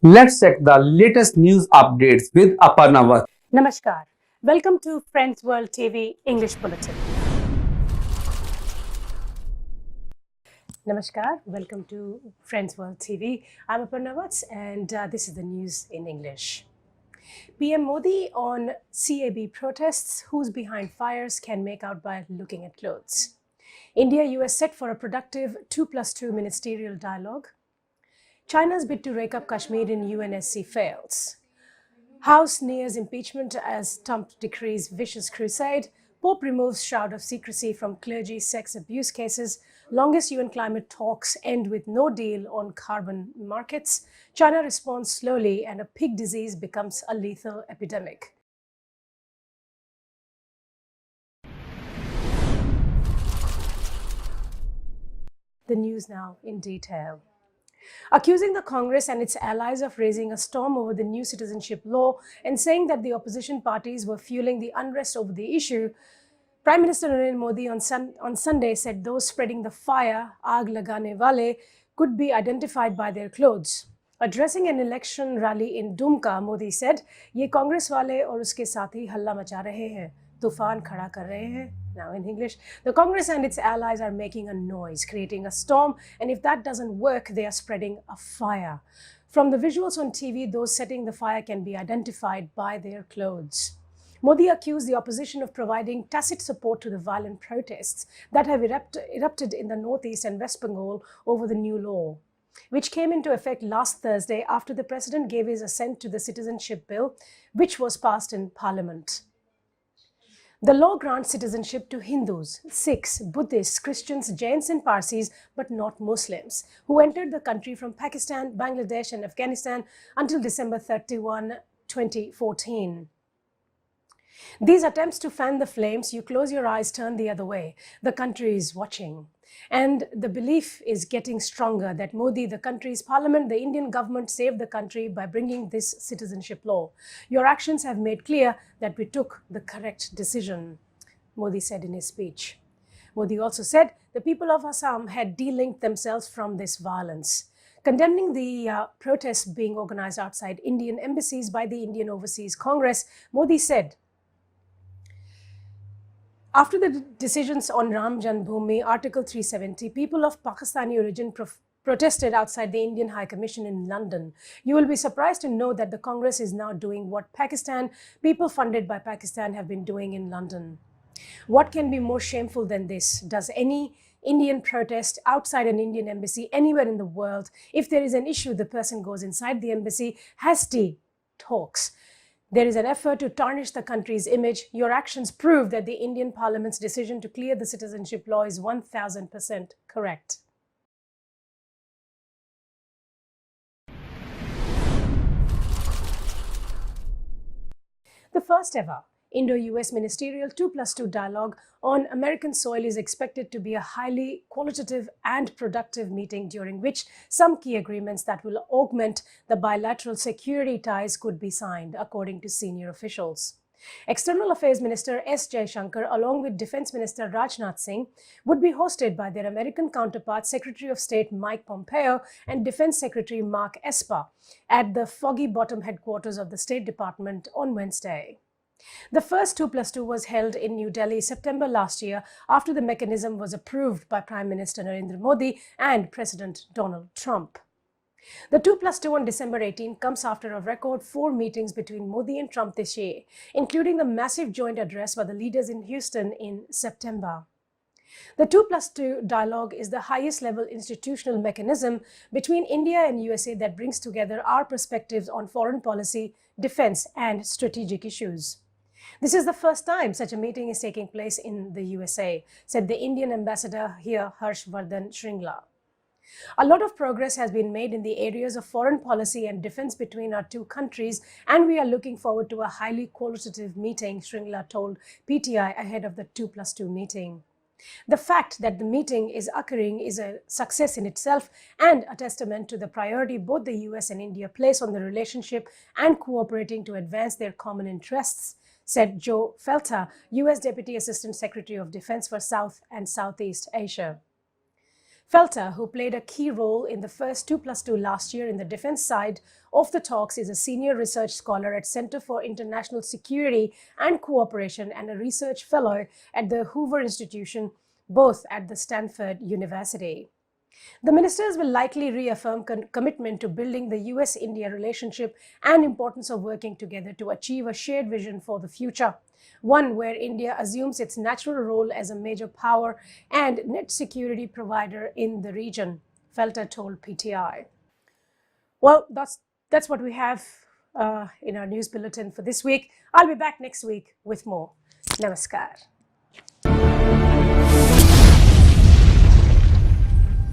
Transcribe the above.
Let's check the latest news updates with APARNA VATS. Namaskar. Welcome to Friends World TV English Bulletin. Namaskar. Welcome to Friends World TV. I'm APARNA VATS and this is the news in English. PM Modi on CAB protests. Who's behind fires can make out by looking at clothes. India-US set for a productive 2+2 ministerial dialogue. China's bid to rake up Kashmir in UNSC fails. House nears impeachment as Trump decrees vicious crusade. Pope removes shroud of secrecy from clergy sex abuse cases. Longest UN climate talks end with no deal on carbon markets. China responds slowly and a pig disease becomes a lethal epidemic. The news now in detail. Accusing the Congress and its allies of raising a storm over the new citizenship law and saying that the opposition parties were fueling the unrest over the issue, Prime Minister Narendra Modi on Sunday said those spreading the fire, aag lagane wale, could be identified by their clothes. Addressing an election rally in Dumka, Modi said, "Ye Congress wale aur uske saathi halla macha rahe hain, tufan khada kar rahe hain." Now in English, the Congress and its allies are making a noise, creating a storm, and if that doesn't work, they are spreading a fire. From the visuals on TV, those setting the fire can be identified by their clothes. Modi accused the opposition of providing tacit support to the violent protests that have erupted in the northeast and West Bengal over the new law, which came into effect last Thursday after the president gave his assent to the citizenship bill, which was passed in parliament. The law grants citizenship to Hindus, Sikhs, Buddhists, Christians, Jains and Parsis, but not Muslims, who entered the country from Pakistan, Bangladesh and Afghanistan until December 31, 2014. These attempts to fan the flames, you close your eyes, turn the other way. The country is watching. And the belief is getting stronger that Modi, the country's parliament, the Indian government saved the country by bringing this citizenship law. Your actions have made clear that we took the correct decision, Modi said in his speech. Modi also said the people of Assam had de-linked themselves from this violence. Condemning the protests being organized outside Indian embassies by the Indian Overseas Congress, Modi said, "After the decisions on Ram Janmabhoomi, Article 370, people of Pakistani origin protested outside the Indian High Commission in London. You will be surprised to know that the Congress is now doing what Pakistan, people funded by Pakistan, have been doing in London. What can be more shameful than this? Does any Indian protest outside an Indian embassy anywhere in the world? If there is an issue, the person goes inside the embassy, has tea, talks. There is an effort to tarnish the country's image. Your actions prove that the Indian Parliament's decision to clear the citizenship law is 1000% correct." The first ever Indo-US ministerial 2+2 dialogue on American soil is expected to be a highly qualitative and productive meeting during which some key agreements that will augment the bilateral security ties could be signed, according to senior officials. External Affairs Minister S. Jaishankar, along with Defense Minister Rajnath Singh, would be hosted by their American counterparts, Secretary of State Mike Pompeo and Defense Secretary Mark Esper, at the Foggy Bottom headquarters of the State Department on Wednesday. The first 2+2 was held in New Delhi September last year after the mechanism was approved by Prime Minister Narendra Modi and President Donald Trump. The 2+2 on December 18 comes after a record 4 meetings between Modi and Trump this year, including the massive joint address by the leaders in Houston in September. The 2+2 dialogue is the highest level institutional mechanism between India and USA that brings together our perspectives on foreign policy, defense and strategic issues. This is the first time such a meeting is taking place in the USA, said the Indian ambassador here, Harshvardhan Shringla. A lot of progress has been made in the areas of foreign policy and defense between our two countries, and we are looking forward to a highly qualitative meeting, Shringla told PTI ahead of the 2+2 meeting. The fact that the meeting is occurring is a success in itself and a testament to the priority both the US and India place on the relationship and cooperating to advance their common interests, said Joe Felter, US Deputy Assistant Secretary of Defense for South and Southeast Asia. Felter, who played a key role in the first 2+2 last year in the defense side of the talks, is a senior research scholar at Center for International Security and Cooperation and a research fellow at the Hoover Institution, both at the Stanford University. The ministers will likely reaffirm commitment to building the US-India relationship and importance of working together to achieve a shared vision for the future, one where India assumes its natural role as a major power and net security provider in the region, Felter told PTI. Well, that's what we have in our news bulletin for this week. I'll be back next week with more. Namaskar.